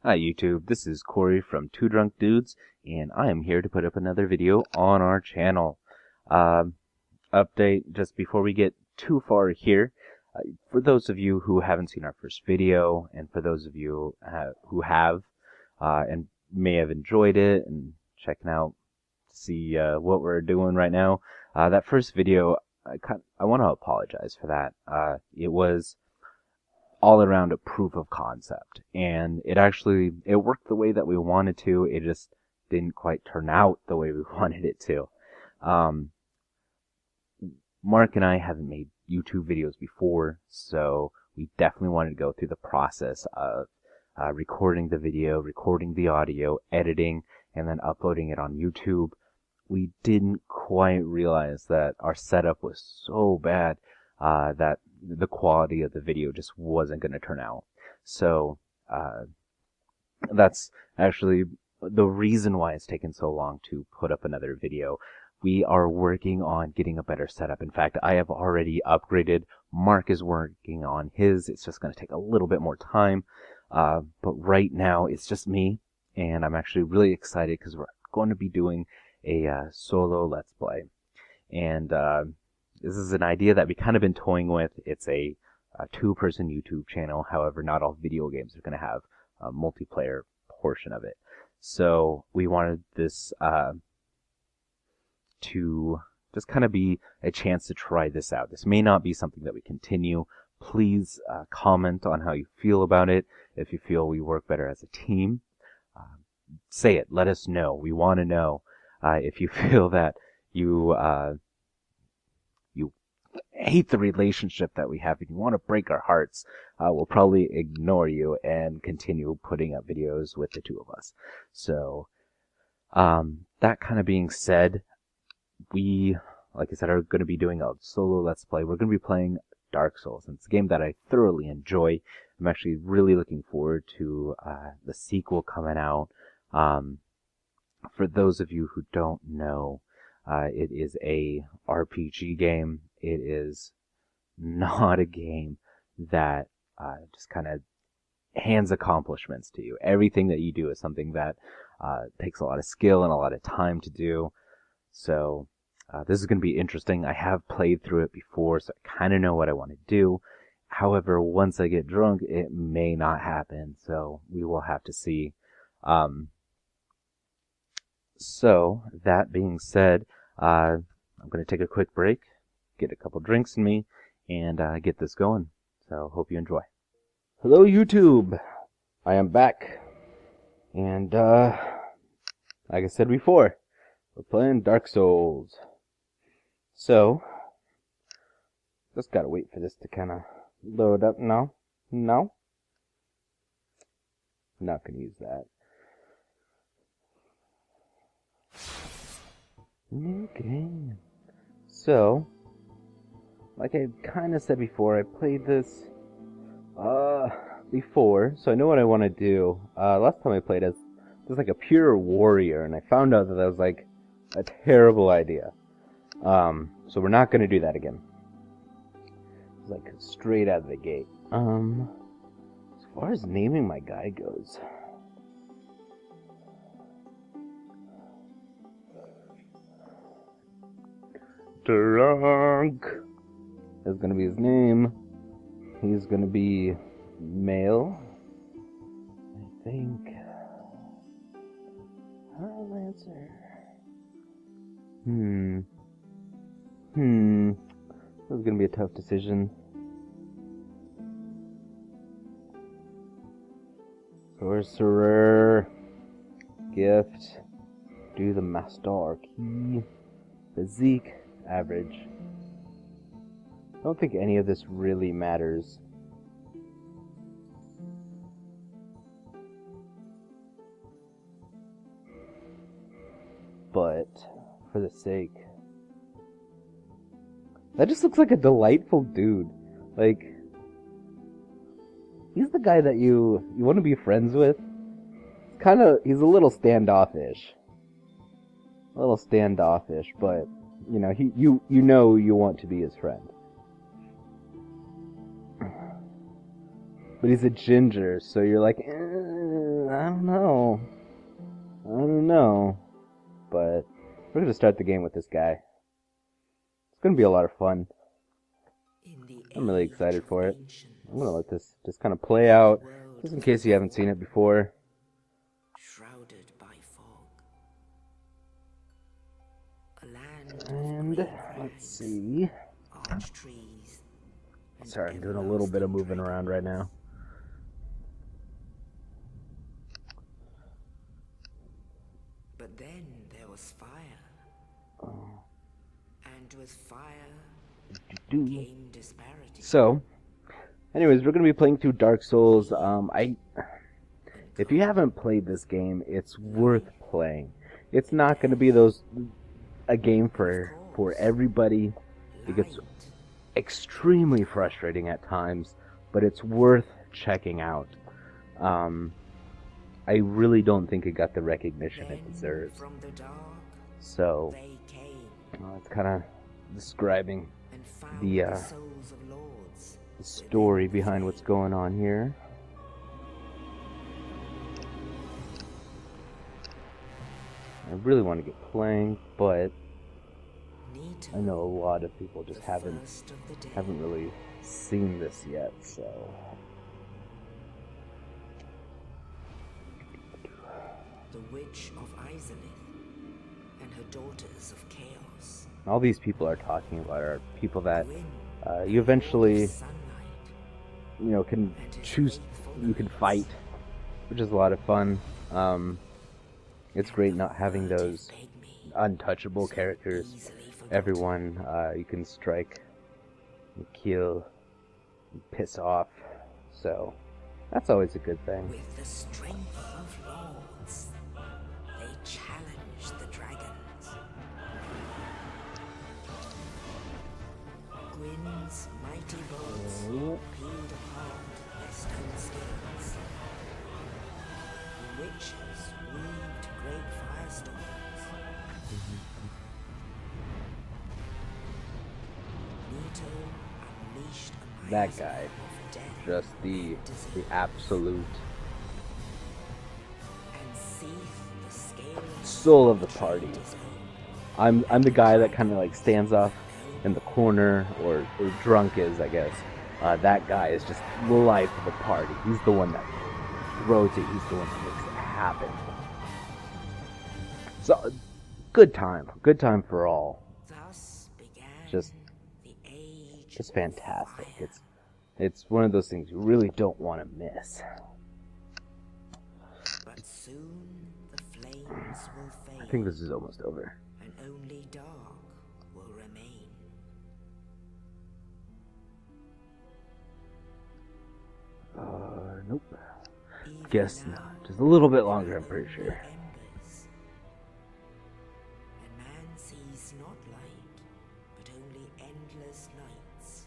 Hi YouTube, this is Corey from Two Drunk Dudes, and I am here to put up another video on our channel. Um, Update just before we get too far here. For those of you who haven't seen our first video, and for those of you who have, and may have enjoyed it and checking out to see what we're doing right now, that first video, I want to apologize for that. It was all around a proof of concept, and it worked the way that we wanted to. It just didn't quite turn out the way we wanted it to. um, Mark and I haven't made YouTube videos before, so we definitely wanted to go through the process of recording the video, recording the audio, editing, and then uploading it on YouTube. We didn't quite realize that our setup was so bad that the quality of the video just wasn't going to turn out. So that's actually the reason why it's taken so long to put up another video. We are working on getting a better setup. In fact, I have already upgraded. Mark is working on his. It's just going to take a little bit more time. But right now, it's just me. And I'm actually really excited because we're going to be doing a solo Let's Play. And this is an idea that we kind of been toying with. It's a two-person YouTube channel. However, not all video games are going to have a multiplayer portion of it. So we wanted this to just kind of be a chance to try this out. This may not be something that we continue. Please comment on how you feel about it. If you feel we work better as a team, say it. Let us know. We want to know. If you feel that you hate the relationship that we have and you want to break our hearts, we'll probably ignore you and continue putting up videos with the two of us. So that kind of being said, we, like I said, are going to be doing a solo Let's Play. We're going to be playing Dark Souls, and it's a game that I thoroughly enjoy. I'm actually really looking forward to the sequel coming out. For those of you who don't know, it is a RPG game. It is not a game that just kind of hands accomplishments to you. Everything that you do is something that takes a lot of skill and a lot of time to do. So this is going to be interesting. I have played through it before, so I kind of know what I want to do. However, once I get drunk, it may not happen, so we will have to see. So, that being said, I'm going to take a quick break, get a couple drinks in me, and get this going. So, hope you enjoy. Hello, YouTube! I am back. And, like I said before, we're playing Dark Souls. So, just gotta wait for this to kind of load up. No? No? Not gonna use that. New game. So, like I kind of said before, I played this before, so I know what I want to do. Last time I played as just like a pure warrior, and I found out that was like a terrible idea. So we're not gonna do that again. It's like straight out of the gate. As far as naming my guy goes, Drunk is gonna be his name. He's gonna be male, I think. Lancer. This is gonna be a tough decision. Sorcerer. Gift. Do the Master Key. Physique. Average. I don't think any of this really matters. But, for the sake... That just looks like a delightful dude. Like, he's the guy that you want to be friends with. He's a little standoffish. But, you know, you want to be his friend. But he's a ginger, so you're like, don't know. I don't know. But we're gonna start the game with this guy. It's gonna be a lot of fun. I'm really excited for it. I'm gonna let this just kind of play out, just in case you haven't seen it before. Shrouded by fog. A land And let's see. arch trees. Sorry, I'm doing a little bit of moving around right now. But then there was fire. And with fire came disparity. So, anyways, we're gonna be playing through Dark Souls. If you haven't played this game, it's worth playing. It's not gonna be a game for everybody. It gets extremely frustrating at times, but it's worth checking out. I really don't think it got the recognition it deserves. From the dark, So, they came it's kind of describing and found the souls of lords. story behind what's going on here. I really want to get playing, but Nito, I know a lot of people just the haven't first of the dead. really seen this yet, so The witch of Izalith and her daughters of chaos. all these people are talking about are people that Gwyn, you eventually, sunlight, can choose, you can fight, which is a lot of fun. It's great not having those pygmy, untouchable characters. easily forgotten. Everyone you can strike, and kill, and piss off, so that's always a good thing. With the strength of lords, they challenged the dragons. Gwyn's mighty bolts peeled apart their stone skins. The witches weaved great firestorms. Nito unleashed a That miasma guy. of death Just the and disease. absolute And seethed the scales soul of the party. betrayed his own. I'm the guy that kind of like stands off in the corner, or drunk is, I guess. That guy is just the life of the party. He's the one that throws it. He's the one that makes it happen. So, good time for all. Thus began Just- the age It's of fantastic. fire. It's one of those things you really don't want to miss. But soon the flames will fade, I think this is almost over. and only dark will remain. Nope. Even Guess now, not. Just a little bit longer, I'm pretty there sure. are embers. And man sees not light, but only endless nights.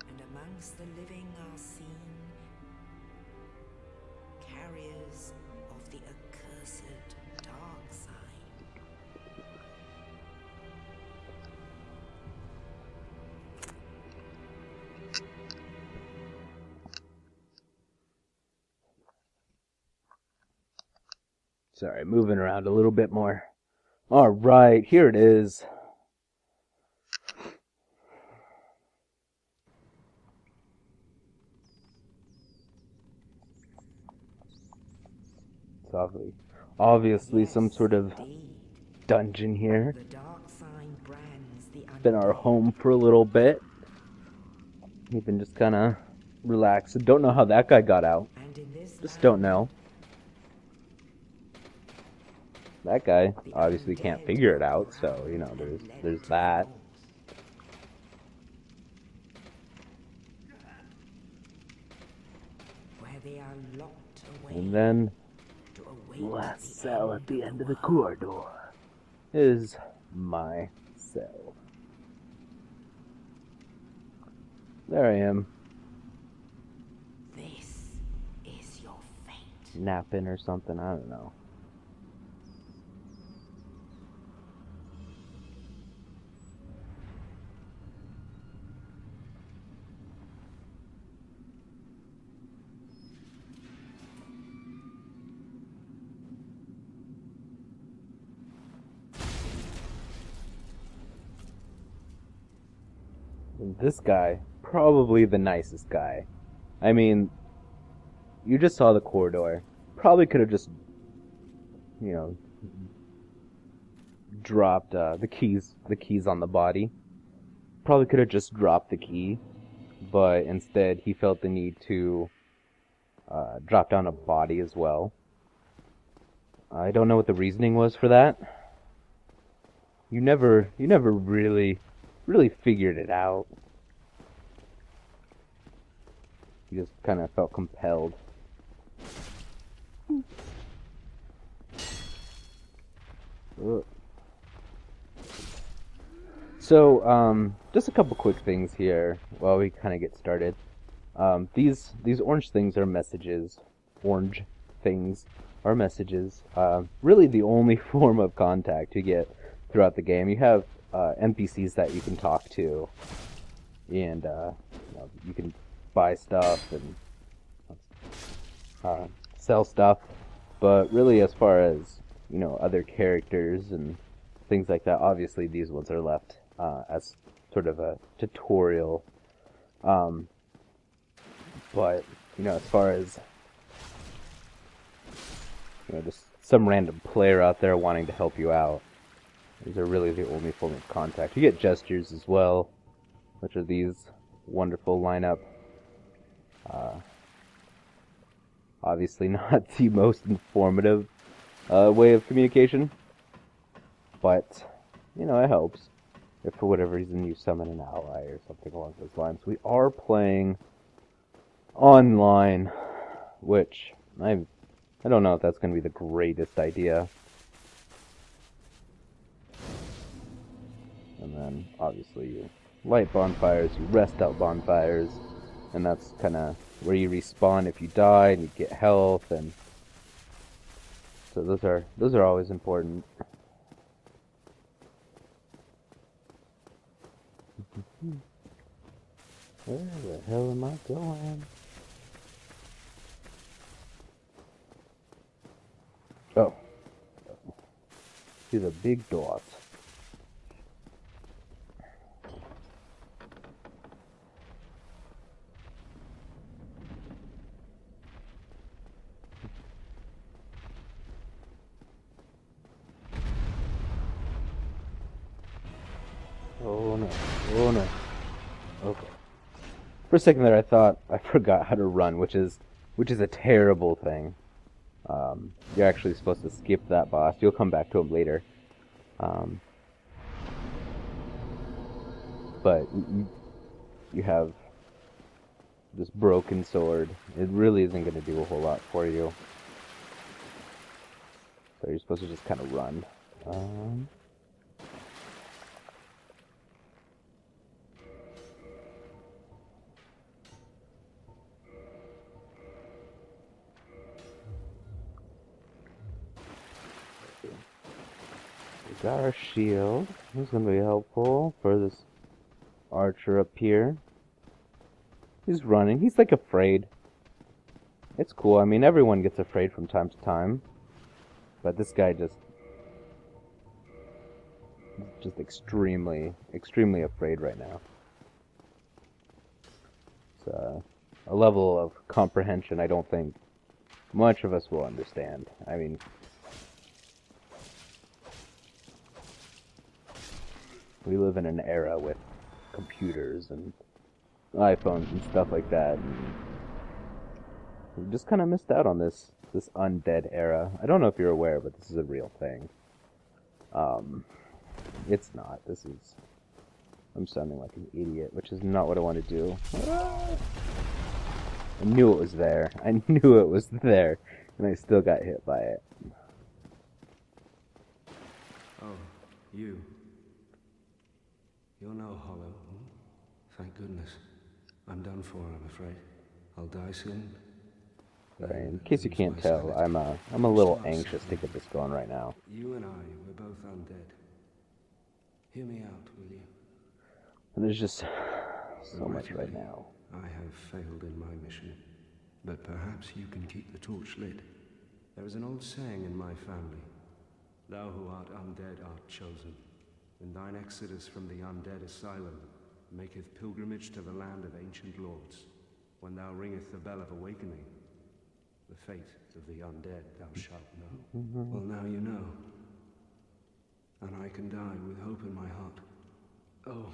And amongst the living are seen carriers of the accursed dark side. Sorry, moving around a little bit more. Alright, here it is. It's obviously some sort of Indeed, dungeon here. the dark sign brands the Been our undead. home for a little bit. We've been just kind of relaxed. Don't know how that guy got out. And in this Just land, don't know. That guy obviously can't figure it out, so, there's that. Where they are locked away And then, to await last the cell end at the end of the world. corridor is my cell. There I am, This is your fate. napping or something, I don't know. this guy, probably the nicest guy. I mean, you just saw the corridor. Probably could have just, you know, dropped the keys on the body. Probably could have just dropped the key, but instead he felt the need to drop down a body as well. I don't know what the reasoning was for that. You never really figured it out. You just kind of felt compelled. Ugh. So, just a couple quick things here while we kind of get started. These orange things are messages. Orange things are messages. Really the only form of contact you get throughout the game. You have NPCs that you can talk to, and you can buy stuff and sell stuff. But really, as far as other characters and things like that, obviously these ones are left as sort of a tutorial. But as far as just some random player out there wanting to help you out, these are really the only form of contact. You get gestures as well, which are these wonderful lineup. Obviously not the most informative way of communication, but it helps if for whatever reason you summon an ally or something along those lines. We are playing online, which I don't know if that's going to be the greatest idea. And then obviously you light bonfires, you rest out bonfires, and that's kind of where you respawn if you die and you get health, and so those are always important. Where the hell am I going? Oh. See the big dots. Oh no. Oh no. Okay. For a second there I thought I forgot how to run, which is a terrible thing. You're actually supposed to skip that boss. You'll come back to him later. But you have this broken sword. It really isn't going to do a whole lot for you. So you're supposed to just kind of run. We got our shield. This is going to be helpful for this archer up here. He's running. He's like afraid. It's cool. I mean, everyone gets afraid from time to time. But this guy just extremely afraid right now. It's a level of comprehension I don't think much of us will understand. I mean, we live in an era with computers and iPhones and stuff like that. And we just kind of missed out on this undead era. I don't know if you're aware, but this is a real thing. It's not. I'm sounding like an idiot, which is not what I want to do. I knew it was there. I knew it was there, and I still got hit by it. Oh, you. You're no hollow. Thank goodness. I'm done for, I'm afraid. I'll die soon. Sorry, in case you can't tell, I'm a little anxious to get this going right now. You and I, we're both undead. Hear me out, will you? And there's just so much right now. I have failed in my mission, but perhaps you can keep the torch lit. There is an old saying in my family: "Thou who art undead art chosen." In thine exodus from the undead asylum, maketh pilgrimage to the land of ancient lords. When thou ringeth the bell of awakening, the fate of the undead thou shalt know. Well, now you know. And I can die with hope in my heart. Oh,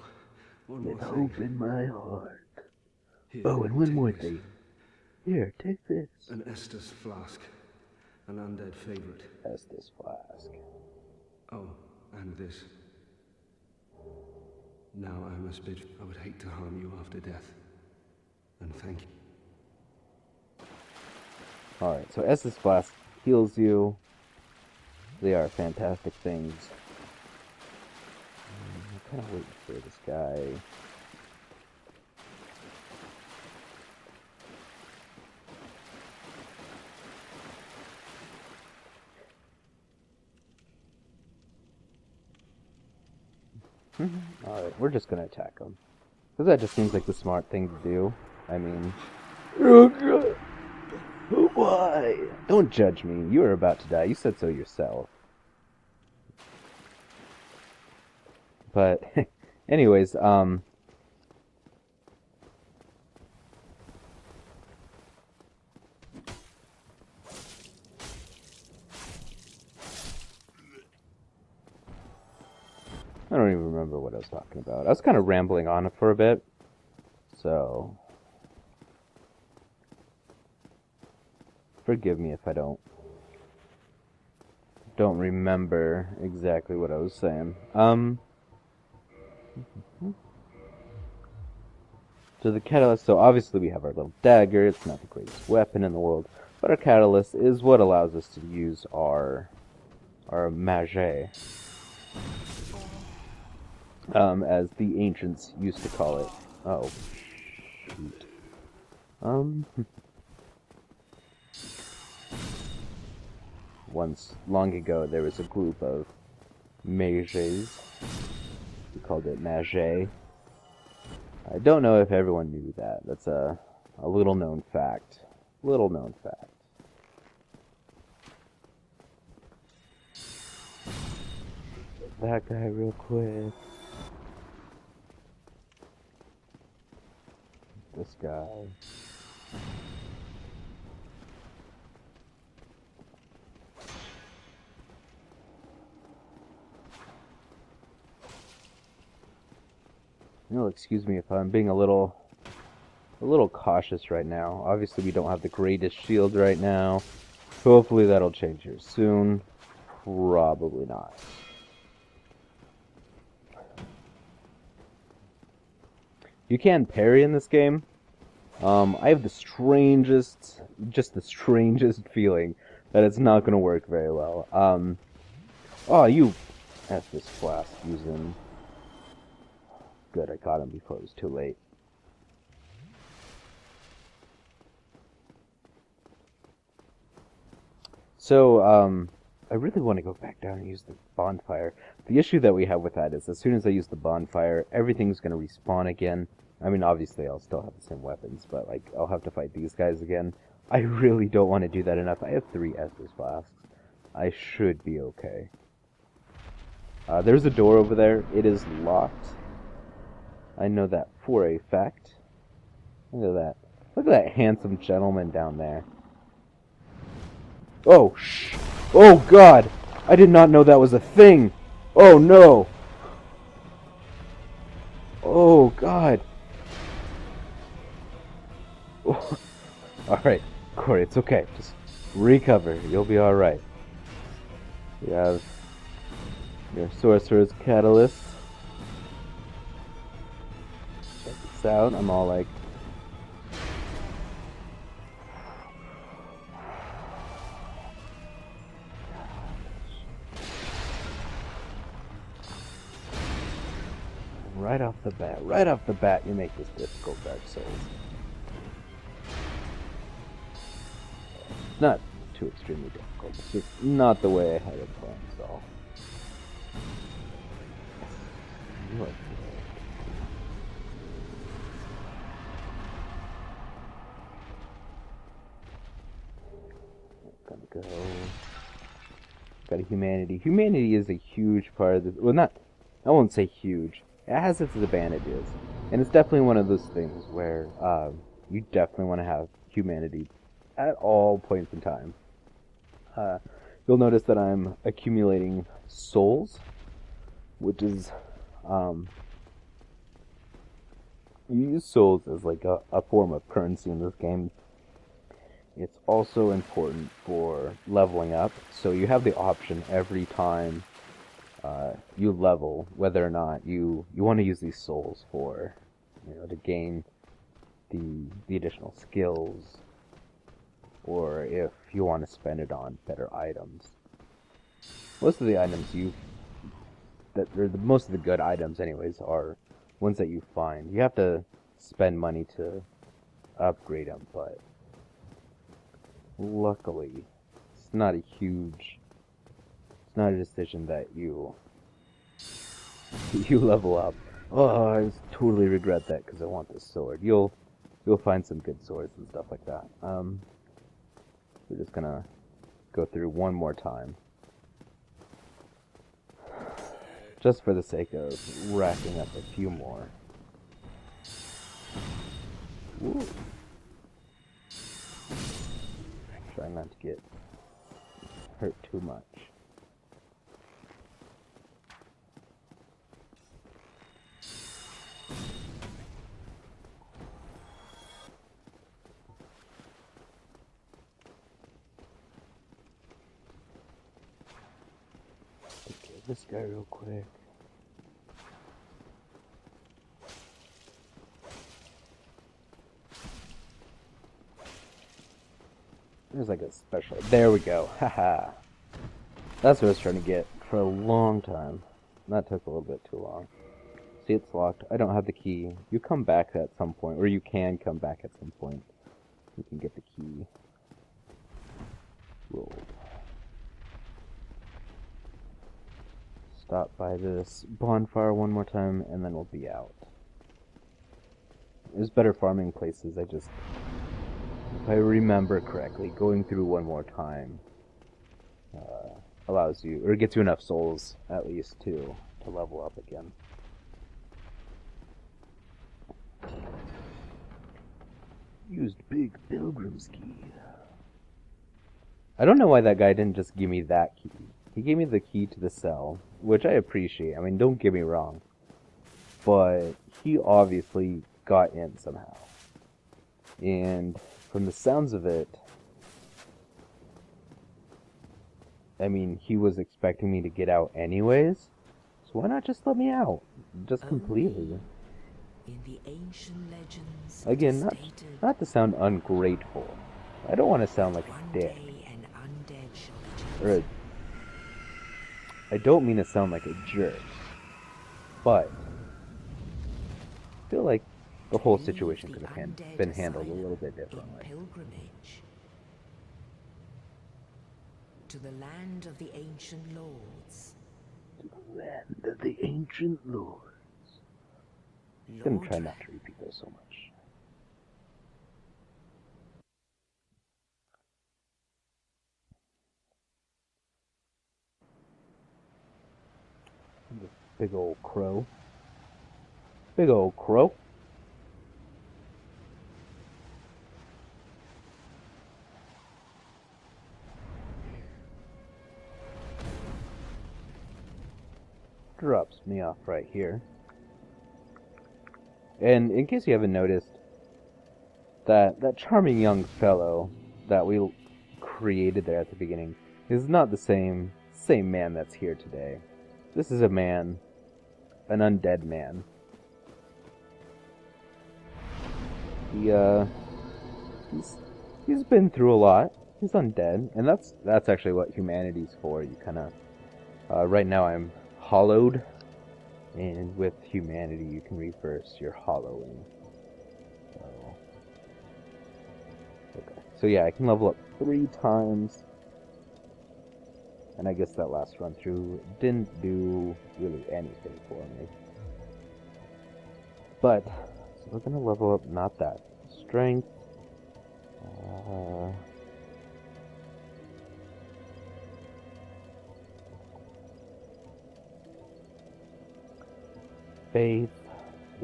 one more With thing. hope in my heart. Here, Oh, and one take more this. thing. Here, take this. An Estus flask. An undead favorite. Estus flask. Oh, and this. Now I must bid. I would hate to harm you after death. And thank you. Alright, so Estus flask heals you. They are fantastic things. I'm kind of waiting for this guy. Alright, we're just gonna attack him. Because that just seems like the smart thing to do. I mean... Why? Don't judge me. You are about to die. You said so yourself. But, anyways, I don't even remember what I was talking about. I was kind of rambling on it for a bit. So, forgive me if I don't remember exactly what I was saying. So the catalyst, so obviously we have our little dagger. It's not the greatest weapon in the world, but our catalyst is what allows us to use our magie. As the ancients used to call it. Oh, shoot. Once, long ago, there was a group of mages. We called it magie. I don't know if everyone knew that. That's a little known fact. Little known fact. That guy real quick. This guy. You'll excuse me if I'm being a little cautious right now. Obviously we don't have the greatest shield right now. Hopefully that'll change here soon. Probably not. You can parry in this game. I have the strangest feeling that it's not going to work very well. Oh, you Estus flask using. Good, I caught him before it was too late. So, I really want to go back down and use the bonfire. The issue that we have with that is as soon as I use the bonfire, everything's going to respawn again. I mean, obviously I'll still have the same weapons, but like I'll have to fight these guys again. I really don't want to do that enough. I have 3 Estus flasks. I should be okay. There's a door over there. It is locked. I know that for a fact. Look at that. Look at that handsome gentleman down there. Oh, shh. Oh, God. I did not know that was a thing. Oh, no. Oh, God. Oh. Alright, Corey, it's okay. Just recover. You'll be alright. You have your Sorcerer's Catalyst. Check this out. I'm all like... Right off the bat, you make this difficult, Dark Souls. Not too extremely difficult. It's just not the way I had it planned, so. Gonna go. Got a humanity. Humanity is a huge part of this. Well, not. I won't say huge. It has its advantages. And it's definitely one of those things where you definitely want to have humanity at all points in time. You'll notice that I'm accumulating souls, which is you use souls as like a form of currency in this game. It's also important for leveling up, so you have the option every time you level whether or not you want to use these souls for, to gain the additional skills, or if you want to spend it on better items. Most of the items most of the good items anyways are ones that you find. You have to spend money to upgrade them, but luckily it's not a decision that you level up. Oh, I totally regret that because I want this sword. You'll find some good swords and stuff like that. We're just gonna go through one more time, just for the sake of racking up a few more. Ooh. Try not to get hurt too much. Okay, this guy real quick. There's like a special. There we go. Haha. That's what I was trying to get for a long time. That took a little bit too long. See, it's locked. I don't have the key. You come back at some point, or you can come back at some point. You can get the key. Roll. Stop by this bonfire one more time, and then we'll be out. There's better farming places. If I remember correctly, going through one more time allows you, or gets you enough souls at least to level up again. Used big pilgrim's key. I don't know why that guy didn't just give me that key. He gave me the key to the cell, which I appreciate. I mean, don't get me wrong, but he obviously got in somehow. And from the sounds of it, I mean, he was expecting me to get out anyways, so why not just let me out? Just completely. In the ancient legends, Again, not to sound ungrateful. I don't want to sound like a dick. an undead shall be I don't mean to sound like a jerk, but I feel like the whole situation could have been handled a little bit differently. Pilgrimage to the land of the ancient lords. To the land of the ancient lords. I'm gonna try not to repeat those so much. Big old crow. Big old crow. Drops me off right here. And in case you haven't noticed, that charming young fellow that we created there at the beginning is not the same man that's here today. This is a man, an undead man. He's been through a lot. He's undead, and that's actually what humanity's for. You kind of right now I'm hollowed, and with humanity you can reverse your hollowing. So yeah, I can level up 3 times. And I guess that last run through didn't do really anything for me. But, so we're gonna level up, not that. Strength. Faith.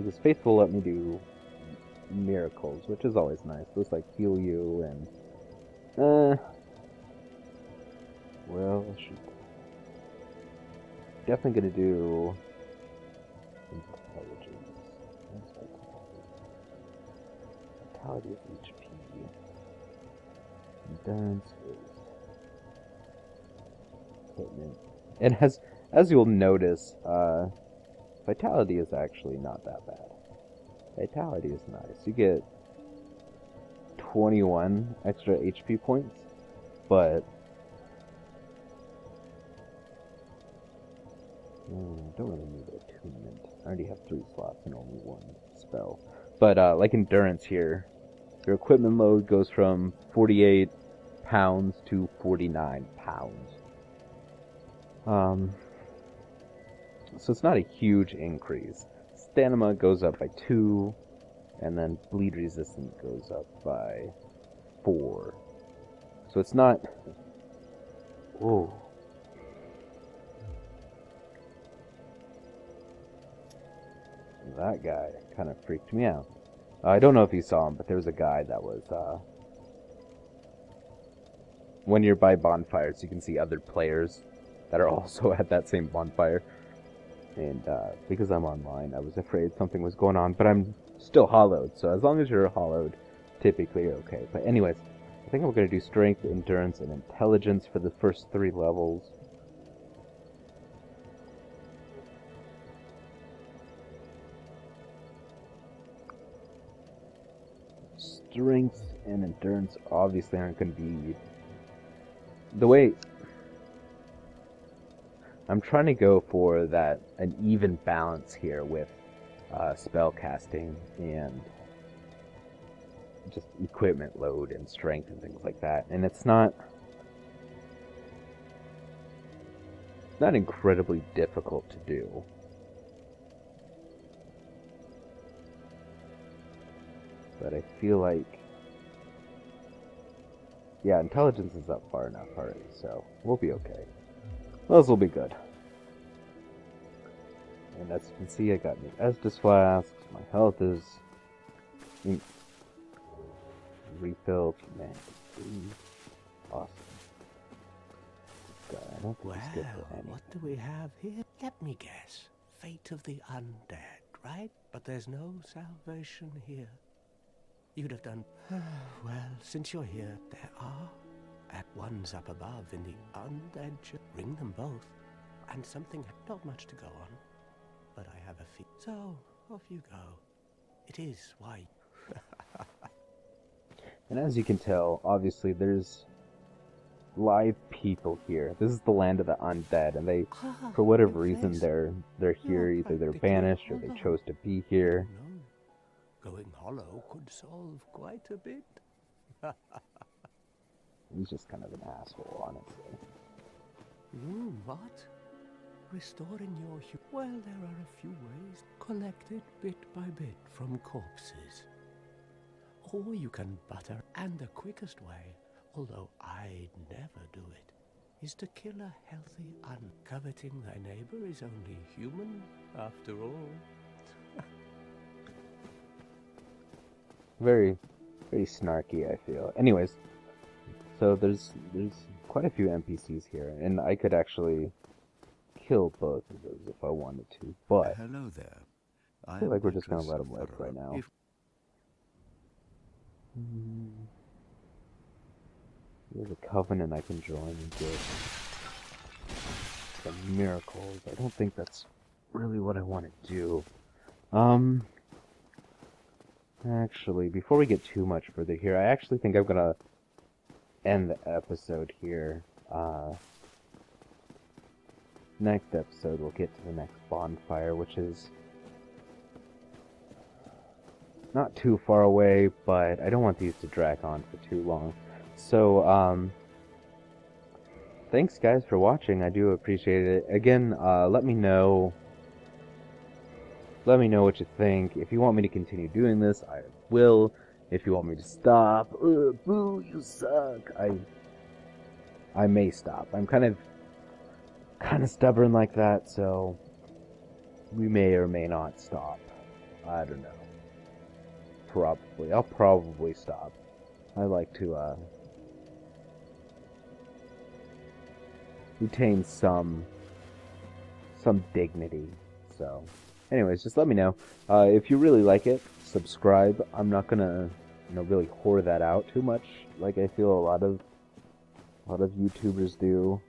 because Faith will let me do miracles, which is always nice. Those like heal you and well, shoot. Definitely gonna do intelligence. Vitality of HP. Endurance is equipment. And as you'll notice, vitality is actually not that bad. Vitality is nice. You get 21 extra HP points, but don't really need attunement. I already have 3 slots and only 1 spell. But like endurance here, your equipment load goes from 48 pounds to 49 pounds. So it's not a huge increase. Stamina goes up by 2, and then bleed resistance goes up by 4. So it's not... Whoa. That guy kind of freaked me out. I don't know if you saw him, but there was a guy that was... When you're by bonfires, you can see other players that are also at that same bonfire. And because I'm online, I was afraid something was going on, but I'm still hollowed, so as long as you're hollowed, typically you're okay. But anyways, I think I'm going to do strength, endurance, and intelligence for the first 3 levels. Strength and endurance obviously aren't going to be... The way... I'm trying to go for an even balance here with spell casting and just equipment load and strength and things like that. And it's not incredibly difficult to do. But I feel like, yeah, intelligence is up far enough already, so we'll be okay. Those will be good. And as you can see, I got new Estus flasks. My health is refilled. Man, awesome. God, I don't think it's good for anything. What do we have here? Let me guess. Fate of the undead, right? But there's no salvation here. You'd have done... Well, since you're here, there are at ones up above in the undead. Ring them both, and something not much to go on, but I have a fee. So off you go. It is white. And as you can tell, obviously there's live people here. This is the land of the undead, and they, for whatever reason, they're here. Either they're banished or they chose to be here. No, going hollow could solve quite a bit. He's just kind of an asshole, honestly. What? Restoring your well, there are a few ways. Collected bit by bit from corpses. Or you can butter, and the quickest way, although I'd never do it, is to kill a healthy coveting thy neighbor is only human, after all. Very, very snarky, I feel. Anyways, so there's quite a few NPCs here, and I could actually kill both of those if I wanted to, but hello there. I feel like we're just gonna let them live right now. There's a covenant I can join and get some miracles. I don't think that's really what I want to do. Actually, before we get too much further here, I actually think I'm gonna end the episode here. Next episode, we'll get to the next bonfire, which is not too far away, but I don't want these to drag on for too long. So, thanks guys for watching. I do appreciate it. Again, let me know what you think. If you want me to continue doing this, I will. If you want me to stop, boo, you suck, I may stop. I'm kind of stubborn like that, so we may or may not stop. I don't know. Probably. I'll probably stop. I like to, retain some dignity. So, anyways, just let me know. If you really like it, subscribe. I'm not gonna, really whore that out too much, like I feel a lot of YouTubers do.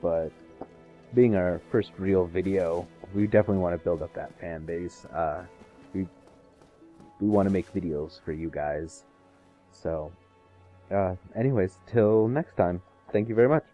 But being our first real video, we definitely want to build up that fan base. We want to make videos for you guys. So, anyways, till next time. Thank you very much.